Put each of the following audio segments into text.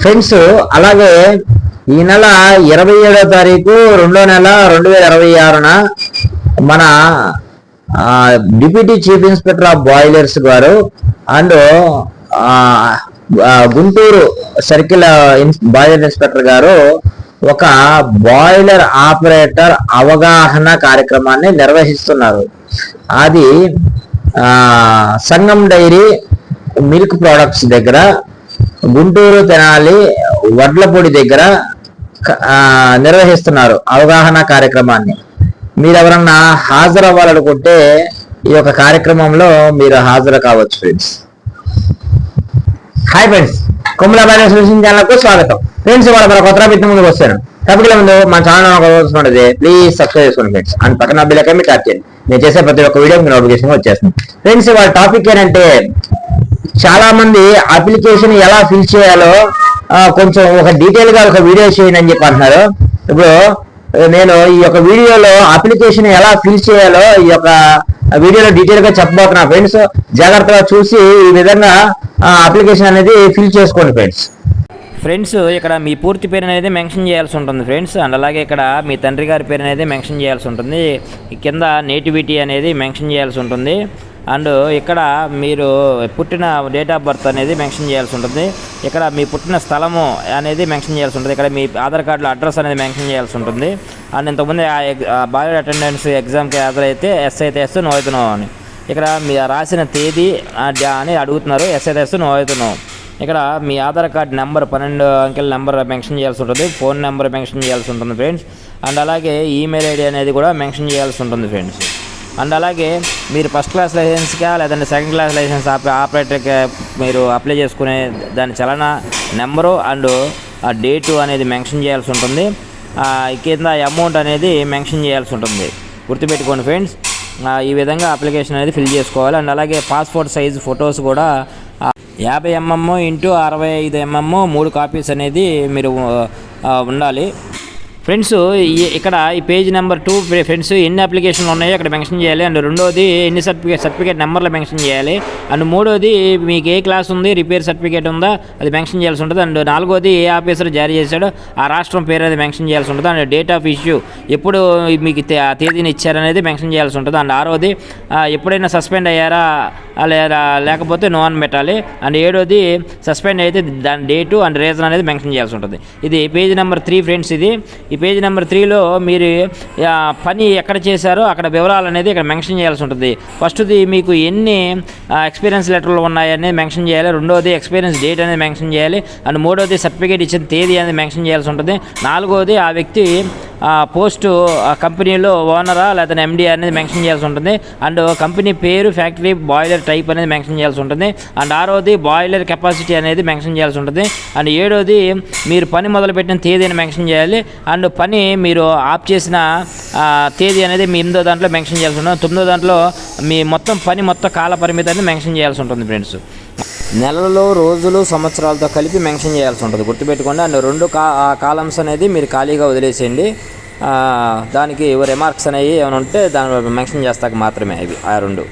Friends, అలాగే ఈ నెల 27వ తారీఖు 2వ నెల 2026న మన deputy chief inspector of boilers గారు and Guntur circle boiler inspector గారు ఒక బాయిలర్ ఆపరేటర్ అవగాహన కార్యక్రమాన్ని నిర్వహిస్తున్నారు. అది సంగం డైరీ మిల్క్ ప్రొడక్ట్స్ దగ్గర, గుంటూరు తెనాలి వడ్లపొడి దగ్గర నిర్వహిస్తున్నారు అవగాహన కార్యక్రమాన్ని. మీరు ఎవరన్నా హాజరు అవ్వాలనుకుంటే ఈ యొక్క కార్యక్రమంలో మీరు హాజరు కావచ్చు friends. Hi friends, Kommula boiler solution ఛానల్కు స్వాగతం. ఫ్రెండ్స్, ఇవాళ మన కొత్త టాపిక్ ముందుకు వస్తాను. టాపిక్ల ముందు మన ఛానల్ చూస్తున్నట్లయితే ప్లీజ్ సబ్స్క్రైబ్ చేసుకోండి ఫ్రెండ్స్. అండ్ పక్కన బెల్ ఐకాన్ ట్యాప్ చేయండి. నేను చేసే ప్రతి ఒక్క వీడియో మీకు నోటిఫికేషన్ వచ్చేస్తుంది. ఫ్రెండ్స్, ఇవాళ టాపిక్ ఏంటంటే, చాలా మంది అప్లికేషన్ ఎలా ఫిల్ చేయాలో కొంచెం ఒక డీటెయిల్ గా ఒక వీడియో చేయండి అని చెప్పి అంటున్నారు. ఇప్పుడు నేను ఈ యొక్క వీడియోలో అప్లికేషన్ ఎలా ఫిల్ చేయాలో ఈ యొక్క వీడియోలో డీటెయిల్ గా చెప్పబోతున్నా ఫ్రెండ్స్. జాగ్రత్తగా చూసి ఈ విధంగా అప్లికేషన్ అనేది ఫిల్ చేసుకోండి ఫ్రెండ్స్. ఇక్కడ మీ పూర్తి పేరు అనేది మెన్షన్ చేయాల్సి ఉంటుంది ఫ్రెండ్స్. అండ్ అలాగే ఇక్కడ మీ తండ్రి గారి పేరు అనేది మెన్షన్ చేయాల్సి ఉంటుంది. కింద నేటివిటీ అనేది మెన్షన్ చేయాల్సి ఉంటుంది. అండ్ ఇక్కడ మీరు పుట్టిన డేట్ ఆఫ్ బర్త్ అనేది మెన్షన్ చేయాల్సి ఉంటుంది. ఇక్కడ మీ పుట్టిన స్థలము అనేది మెన్షన్ చేయాల్సి ఉంటుంది. ఇక్కడ మీ ఆధార్ కార్డులో అడ్రస్ అనేది మెన్షన్ చేయాల్సి ఉంటుంది. అండ్ ఇంతకుముందు బాయిలర్ అటెండెన్స్ ఎగ్జామ్కి హాజరైతే ఎస్ అయితే ఎస్, నో అయితే నో అని. ఇక్కడ మీ రాసిన తేదీ అని అడుగుతున్నారు. ఎస్ అయితే ఎస్, నో అయితే నో. ఇక్కడ మీ ఆధార్ కార్డ్ నెంబర్ 12 అంకెల నెంబర్ మెన్షన్ చేయాల్సి ఉంటుంది. ఫోన్ నెంబర్ మెన్షన్ చేయాల్సి ఉంటుంది ఫ్రెండ్స్. అండ్ అలాగే ఈమెయిల్ ఐడి అనేది కూడా మెన్షన్ చేయాల్సి ఉంటుంది ఫ్రెండ్స్. అండ్ అలాగే మీరు ఫస్ట్ క్లాస్ లైసెన్స్గా లేదంటే సెకండ్ క్లాస్ లైసెన్స్ ఆపరేటర్కి మీరు అప్లై చేసుకునే దాని చలన నెంబరు అండ్ ఆ డేటు అనేది మెన్షన్ చేయాల్సి ఉంటుంది. కింద అమౌంట్ అనేది మెన్షన్ చేయాల్సి ఉంటుంది. గుర్తుపెట్టుకోండి ఫ్రెండ్స్. ఈ విధంగా అప్లికేషన్ అనేది ఫిల్ చేసుకోవాలి. అండ్ అలాగే పాస్పోర్ట్ సైజ్ ఫొటోస్ కూడా 50 mm x 65 mm 3 కాపీస్ అనేది మీరు ఉండాలి ఫ్రెండ్స్. ఇక్కడ ఈ పేజ్ నెంబర్ 2 ఫ్రెండ్స్ ఎన్ని అప్లికేషన్లు ఉన్నాయో అక్కడ మెన్షన్ చేయాలి. అండ్ రెండోది ఎన్ని సర్టిఫికేట్ నెంబర్లు మెన్షన్ చేయాలి. అండ్ మూడోది మీకు ఏ క్లాస్ ఉంది, రిపేర్ సర్టిఫికేట్ ఉందా అది మెన్షన్ చేయాల్సి ఉంటుంది. అండ్ నాలుగోది ఏ ఆఫీసర్ జారీ చేశాడో ఆ రాష్ట్రం పేరు అనేది మెన్షన్ చేయాల్సి ఉంటుంది. అండ్ డేట్ ఆఫ్ ఇష్యూ ఎప్పుడు మీకు తేదీని ఇచ్చారనేది మెన్షన్ చేయాల్సి ఉంటుంది. అండ్ ఆరోది ఎప్పుడైనా సస్పెండ్ అయ్యారా లేకపోతే నో అని పెట్టాలి. అండ్ ఏడోది సస్పెండ్ అయితే దాని డేటు అండ్ రీజన్ అనేది మెన్షన్ చేయాల్సి ఉంటుంది. ఇది పేజ్ నెంబర్ 3 ఫ్రెండ్స్. ఈ పేజ్ నెంబర్ 3లో మీరు పని ఎక్కడ చేశారో అక్కడ వివరాలు అనేది ఇక్కడ మెన్షన్ చేయాల్సి ఉంటుంది. ఫస్ట్ది మీకు ఎన్ని ఎక్స్పీరియన్స్ లెటర్లు ఉన్నాయని మెన్షన్ చేయాలి. రెండోది ఎక్స్పీరియన్స్ డేట్ అనేది మెన్షన్ చేయాలి. అండ్ మూడోది సర్టిఫికేట్ ఇచ్చిన తేదీ అనేది మెన్షన్ చేయాల్సి ఉంటుంది. నాలుగోది ఆ వ్యక్తి పోస్టు కంపెనీలో ఓనరా లేదా ఎండి అనేది మెన్షన్ చేయాల్సి ఉంటుంది. అండ్ కంపెనీ పేరు, ఫ్యాక్టరీ, బాయిలర్ టైప్ అనేది మెన్షన్ చేయాల్సి ఉంటుంది. అండ్ ఆరోది బాయిలర్ కెపాసిటీ అనేది మెన్షన్ చేయాల్సి ఉంటుంది. అండ్ ఏడోది మీరు పని మొదలుపెట్టిన తేదీని మెన్షన్ చేయాలి. అండ్ పని మీరు ఆఫ్ చేసిన తేదీ అనేది మీ 8వ దాంట్లో మెన్షన్ చేయాల్సి ఉంటుంది. 9వ దాంట్లో మీ పని మొత్తం కాల పరిమితి అనేది మెన్షన్ చేయాల్సి ఉంటుంది ఫ్రెండ్స్. నెలలు, రోజులు, సంవత్సరాలతో కలిపి మెన్షన్ చేయాల్సి ఉంటుంది. గుర్తుపెట్టుకోండి. అండ్ 2 కాలమ్స్ అనేది మీరు ఖాళీగా వదిలేసేయండి. దానికి రిమార్క్స్ అనేవి ఏమైనా ఉంటే దాని మెన్షన్ చేస్తాక మాత్రమే అవి ఆ 2.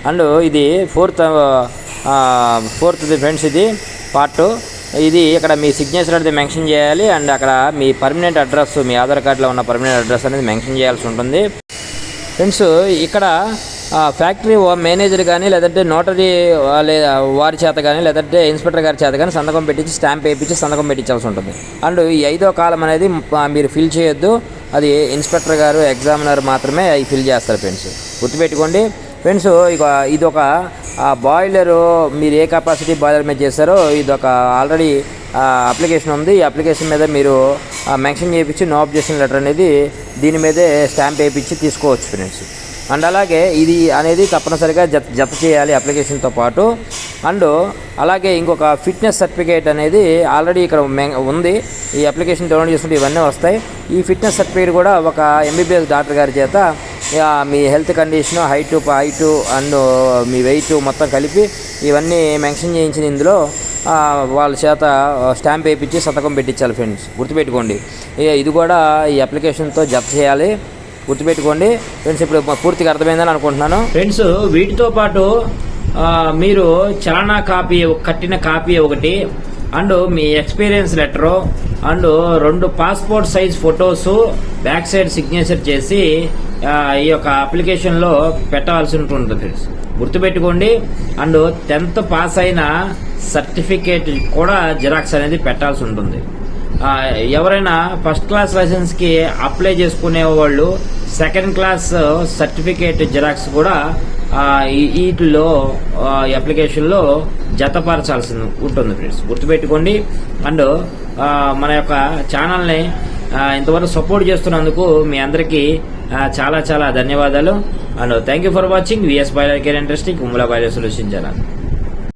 అండ్ ఇది ఫోర్త్ది ఫ్రెండ్స్. ఇది పార్ట్. ఇది ఇక్కడ మీ సిగ్నేచర్ అనేది మెన్షన్ చేయాలి. అండ్ అక్కడ మీ పర్మనెంట్ అడ్రస్, మీ ఆధార్ కార్డులో ఉన్న పర్మనెంట్ అడ్రస్ అనేది మెన్షన్ చేయాల్సి ఉంటుంది ఫ్రెండ్స్. ఇక్కడ ఫ్యాక్టరీ మేనేజర్ కానీ లేదంటే నోటరీ వారి చేత కానీ లేదంటే ఇన్స్పెక్టర్ గారి చేత కానీ సంతకం పెట్టించి స్టాంప్ వేయించి సంతకం పెట్టించాల్సి ఉంటుంది. అండ్ ఈ 5వ కాలం అనేది మీరు ఫిల్ చేయొద్దు. అది ఇన్స్పెక్టర్ గారు, ఎగ్జామినర్ మాత్రమే అవి ఫిల్ చేస్తారు ఫ్రెండ్స్. గుర్తుపెట్టుకోండి ఫ్రెండ్స్. ఇది ఒక బాయిలరు మీరు ఏ కెపాసిటీ బాయిలర్ మీద చేస్తారో ఇదొక ఆల్రెడీ అప్లికేషన్ ఉంది. ఈ అప్లికేషన్ మీద మీరు మెన్షన్ చేయించి నో అబ్జెక్షన్ లెటర్ అనేది దీని మీదే స్టాంప్ వేయించి తీసుకోవచ్చు ఫ్రెండ్స్. అండ్ అలాగే ఇది అనేది తప్పనిసరిగా జత చేయాలి అప్లికేషన్తో పాటు. అండ్ అలాగే ఇంకొక ఫిట్నెస్ సర్టిఫికేట్ అనేది ఆల్రెడీ ఇక్కడ ఉంది. ఈ అప్లికేషన్ డౌన్లోడ్ చేసుకుంటే ఇవన్నీ వస్తాయి. ఈ ఫిట్నెస్ సర్టిఫికేట్ కూడా ఒక ఎంబీబీఎస్ డాక్టర్ గారి చేత మీ హెల్త్ కండిషను, హైటు అండ్ మీ వెయిట్ మొత్తం కలిపి ఇవన్నీ మెన్షన్ చేయించిన ఇందులో వాళ్ళ చేత స్టాంప్ వేయించి సంతకం పెట్టించాలి ఫ్రెండ్స్. గుర్తుపెట్టుకోండి. ఇది కూడా ఈ అప్లికేషన్తో జత చేయాలి. గుర్తుపెట్టుకోండి ఫ్రెండ్స్. ఇప్పుడు పూర్తిగా అర్థమైందని అనుకుంటున్నాను ఫ్రెండ్స్. వీటితో పాటు మీరు చలనా కాపీ, కట్టిన కాపీ ఒకటి, and me experience letter and 2 passport size photos back side signature చేసి ఈ యొక్క అప్లికేషన్లో పెట్టాల్సి ఉంటుంది ఫ్రెండ్స్. గుర్తుపెట్టుకోండి. అండ్ 10th పాస్ అయిన సర్టిఫికేట్ కూడా జిరాక్స్ అనేది పెట్టాల్సి ఉంటుంది. ఎవరైనా ఫస్ట్ క్లాస్ లైసెన్స్కి అప్లై చేసుకునే వాళ్ళు సెకండ్ క్లాస్ సర్టిఫికేట్ జిరాక్స్ కూడా వీటిలో అప్లికేషన్లో జతపరచాల్సి ఉంటుంది ఫ్రెండ్స్. గుర్తుపెట్టుకోండి. అండ్ మన యొక్క ఛానల్ని ఇంతవరకు సపోర్ట్ చేస్తున్నందుకు మీ అందరికీ చాలా చాలా ధన్యవాదాలు. And thank you for watching VS boiler care industry Kummula boiler solution channel.